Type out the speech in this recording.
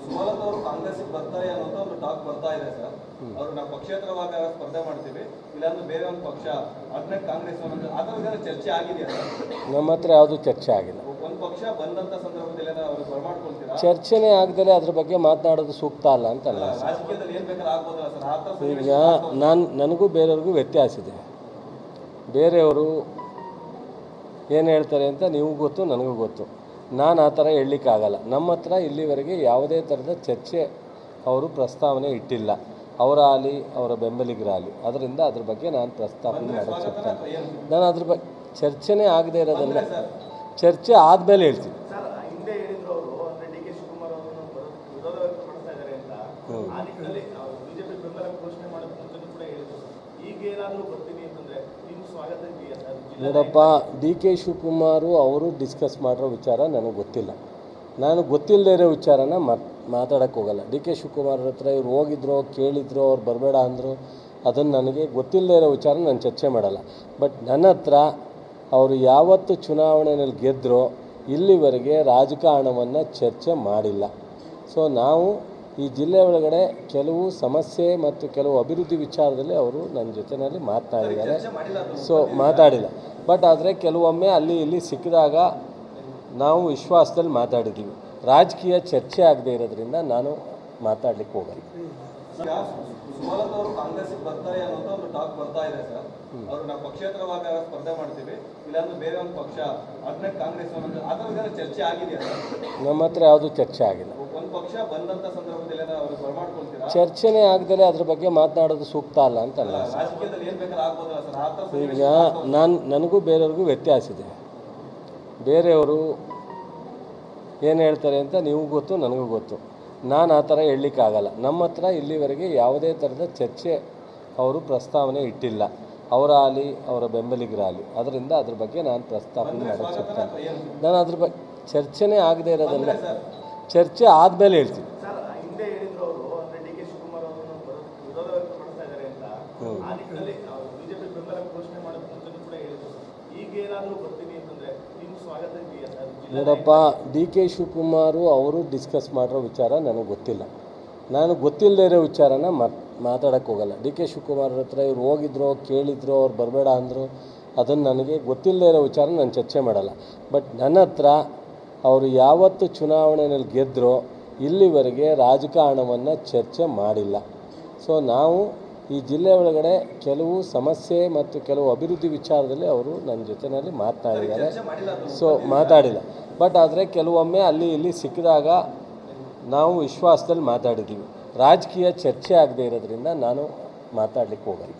ಸುಮಲತಾ ಅವರು ಕಾಂಗ್ರೆಸ್ ಬರ್ತಾರೆ ಅನ್ನೋ ಒಂದು ಟಾಕ್ ಬರ್ತಾ ಇದೆ ಸರ್. ಅವರು ನಾವು ಪಕ್ಷೇತರವಾಗ ಸ್ಪರ್ಧೆ ಮಾಡ್ತೀವಿ, ಇಲ್ಲಾಂದ್ರೆ ಬೇರೆ ಒಂದು ಪಕ್ಷ ಆಲ್ಟರ್ನೇಟ್ ಕಾಂಗ್ರೆಸ್ ಅದರ ಚರ್ಚೆ ಆಗಿದೆಯಾ ಸರ್? ನಮ್ಮ ಹತ್ರ ಯಾವುದು ಚರ್ಚೆ ಆಗಿಲ್ಲ. ಒಂದು ಪಕ್ಷ ಬಂದಂತ ಸಂದರ್ಭದಲ್ಲಿ ಅವರು ಬರ್ಮಾಡ್ಕೊಳ್ತೀರಾ? ಚರ್ಚೆನೇ ಆಗದಲ್ಲೇ ಅದ್ರ ಬಗ್ಗೆ ಮಾತನಾಡೋದು ಸೂಕ್ತ ಅಲ್ಲ ಅಂತ ಅಲ್ಲ. ರಾಜಕೀಯದಲ್ಲಿ ಏನ್ ಬೇಕಾದ್ರೂ ಆಗ್ಬೋದಲ್ಲ ಸರ್? ಈಗ ನನಗೂ ಬೇರೆಯವ್ರಿಗೂ ವ್ಯತ್ಯಾಸ ಇದೆ. ಬೇರೆಯವರು ಏನು ಹೇಳ್ತಾರೆ ಅಂತ ನೀವು ಗೊತ್ತು, ನನಗೂ ಗೊತ್ತು. ನಾನು ಆ ಥರ ಹೇಳಲಿಕ್ಕಾಗಲ್ಲ. ನಮ್ಮ ಹತ್ರ ಇಲ್ಲಿವರೆಗೆ ಯಾವುದೇ ಥರದ ಚರ್ಚೆ ಅವರು ಪ್ರಸ್ತಾವನೆ ಇಟ್ಟಿಲ್ಲ, ಅವರಾಗಲಿ ಅವರ ಬೆಂಬಲಿಗರಾಗಲಿ. ಅದರಿಂದ ಅದ್ರ ಬಗ್ಗೆ ನಾನು ಪ್ರಸ್ತಾವನೆ ಮಾಡೋಕ್ಕೆ ಸಿಗ್ತೇನೆ. ನಾನು ಅದ್ರ ಬಗ್ಗೆ ಚರ್ಚೆನೇ ಆಗದೆ ಇರೋದನ್ನ ಚರ್ಚೆ ಆದಮೇಲೆ ಹೇಳ್ತೀನಿ. ನೋಡಪ್ಪ, ಡಿ ಕೆ ಶಿವಕುಮಾರು ಅವರು ಡಿಸ್ಕಸ್ ಮಾಡಿರೋ ವಿಚಾರ ನನಗೆ ಗೊತ್ತಿಲ್ಲ. ನಾನು ಗೊತ್ತಿಲ್ಲದೆ ಇರೋ ವಿಚಾರನ ಮಾತಾಡೋಕ್ಕೆ ಹೋಗಲ್ಲ. ಡಿ ಕೆ ಶಿವಕುಮಾರ್ ಹತ್ರ ಇವ್ರು ಹೋಗಿದ್ರು, ಕೇಳಿದ್ರು, ಅವ್ರು ಬರಬೇಡ ಅಂದರು. ಅದನ್ನು ನನಗೆ ಗೊತ್ತಿಲ್ಲದೆ ಇರೋ ವಿಚಾರ ನಾನು ಚರ್ಚೆ ಮಾಡಲ್ಲ. ಬಟ್ ನನ್ನ ಹತ್ರ ಅವರು ಯಾವತ್ತು ಚುನಾವಣೆಯಲ್ಲಿ ಗೆದ್ದರೋ ಇಲ್ಲಿವರೆಗೆ ರಾಜಕಾರಣವನ್ನು ಚರ್ಚೆ ಮಾಡಿಲ್ಲ. ಸೊ ನಾವು ಈ ಜಿಲ್ಲೆ ಒಳಗಡೆ ಕೆಲವು ಸಮಸ್ಯೆ ಮತ್ತು ಕೆಲವು ಅಭಿವೃದ್ಧಿ ವಿಚಾರದಲ್ಲಿ ಅವರು ನನ್ನ ಜೊತೆಯಲ್ಲಿ ಮಾತನಾಡಿದ್ದಾರೆ. ಸೊ ಮಾತಾಡಿಲ್ಲ. ಬಟ್ ಆದರೆ ಕೆಲವೊಮ್ಮೆ ಅಲ್ಲಿ ಇಲ್ಲಿ ಸಿಕ್ಕಿದಾಗ ನಾವು ವಿಶ್ವಾಸದಲ್ಲಿ ಮಾತಾಡಿದ್ದೀವಿ. ರಾಜಕೀಯ ಚರ್ಚೆ ಆಗದೆ ಇರೋದ್ರಿಂದ ನಾನು ಮಾತಾಡಲಿಕ್ಕೆ ಹೋಗಲ್ಲ. ಸುಮಲತಾ ಅವರು ಕಾಂಗ್ರೆಸ್ ಬರ್ತಾರೆ ಅನ್ನೋ ಒಂದು ಟಾಕ್ ಬರ್ತಾ ಇದೆ ಸರ್. ಅವರು ನಾವು ಪಕ್ಷೇತರವಾಗ ಸ್ಪರ್ಧೆ ಮಾಡ್ತೀವಿ, ಇಲ್ಲಾಂದ್ರೆ ಬೇರೆ ಒಂದು ಪಕ್ಷ ಆಲ್ಟರ್ನೇಟ್ ಕಾಂಗ್ರೆಸ್ ಅದರ ಚರ್ಚೆ ಆಗಿದೆಯಾ ಸರ್? ನಮ್ಮ ಹತ್ರ ಯಾವುದು ಚರ್ಚೆ ಆಗಿಲ್ಲ. ಒಂದು ಪಕ್ಷ ಬಂದಂತ ಸಂದರ್ಭದಲ್ಲಿ ಅವರು ಬರ್ಮಾಡ್ಕೊಳ್ತೀರಾ? ಚರ್ಚೆನೇ ಆಗದಲ್ಲೇ ಅದ್ರ ಬಗ್ಗೆ ಮಾತನಾಡೋದು ಸೂಕ್ತ ಅಲ್ಲ ಅಂತ ಅಲ್ಲ. ರಾಜಕೀಯದಲ್ಲಿ ಏನ್ ಬೇಕಾದ್ರೂ ಆಗ್ಬೋದಲ್ಲ ಸರ್? ಈಗ ನನಗೂ ಬೇರೆಯವ್ರಿಗೂ ವ್ಯತ್ಯಾಸ ಇದೆ. ಬೇರೆಯವರು ಏನು ಹೇಳ್ತಾರೆ ಅಂತ ನೀವು ಗೊತ್ತು, ನನಗೂ ಗೊತ್ತು. ನಾನು ಆ ಥರ ಹೇಳಲಿಕ್ಕಾಗಲ್ಲ. ನಮ್ಮ ಹತ್ರ ಇಲ್ಲಿವರೆಗೆ ಯಾವುದೇ ಥರದ ಚರ್ಚೆ ಅವರು ಪ್ರಸ್ತಾವನೆ ಇಟ್ಟಿಲ್ಲ, ಅವರಾಗಲಿ ಅವರ ಬೆಂಬಲಿಗರಾಗಲಿ. ಅದರಿಂದ ಅದ್ರ ಬಗ್ಗೆ ನಾನು ಪ್ರಸ್ತಾವನೆ ಮಾಡೋಕ್ಕೆ ಸಿಗ್ತೇನೆ. ನಾನು ಅದ್ರ ಬಗ್ಗೆ ಚರ್ಚೆನೇ ಆಗದೆ ಇರೋದನ್ನ ಚರ್ಚೆ ಆದಮೇಲೆ ಹೇಳ್ತೀನಿ. ನೋಡಪ್ಪ, ಡಿ ಕೆ ಶಿವಕುಮಾರು ಅವರು ಡಿಸ್ಕಸ್ ಮಾಡಿರೋ ವಿಚಾರ ನನಗೆ ಗೊತ್ತಿಲ್ಲ. ನಾನು ಗೊತ್ತಿಲ್ಲದೆ ಇರೋ ವಿಚಾರನ ಮಾತಾಡೋಕ್ಕೆ ಹೋಗಲ್ಲ. ಡಿ ಕೆ ಶಿವಕುಮಾರ್ ಹತ್ರ ಇವ್ರು ಹೋಗಿದ್ರು, ಕೇಳಿದ್ರು, ಅವ್ರು ಬರಬೇಡ ಅಂದರು. ಅದನ್ನು ನನಗೆ ಗೊತ್ತಿಲ್ಲದೆ ಇರೋ ವಿಚಾರ ನಾನು ಚರ್ಚೆ ಮಾಡಲ್ಲ. ಬಟ್ ನನ್ನ ಹತ್ರ ಅವರು ಯಾವತ್ತು ಚುನಾವಣೆಯಲ್ಲಿ ಗೆದ್ದರೋ ಇಲ್ಲಿವರೆಗೆ ರಾಜಕಾರಣವನ್ನು ಚರ್ಚೆ ಮಾಡಿಲ್ಲ. ಸೊ ನಾವು ಈ ಜಿಲ್ಲೆ ಒಳಗಡೆ ಕೆಲವು ಸಮಸ್ಯೆ ಮತ್ತು ಕೆಲವು ಅಭಿವೃದ್ಧಿ ವಿಚಾರದಲ್ಲಿ ಅವರು ನನ್ನ ಜೊತೆಯಲ್ಲಿ ಮಾತನಾಡಿದ್ದಾರೆ. ಸೊ ಮಾತಾಡಿಲ್ಲ. ಬಟ್ ಆದರೆ ಕೆಲವೊಮ್ಮೆ ಅಲ್ಲಿ ಇಲ್ಲಿ ಸಿಕ್ಕಿದಾಗ ನಾವು ವಿಶ್ವಾಸದಲ್ಲಿ ಮಾತಾಡಿದ್ದೀವಿ. ರಾಜಕೀಯ ಚರ್ಚೆ ಆಗದೆ ಇರೋದ್ರಿಂದ ನಾನು ಮಾತಾಡಲಿಕ್ಕೆ ಹೋಗಲ್ಲ.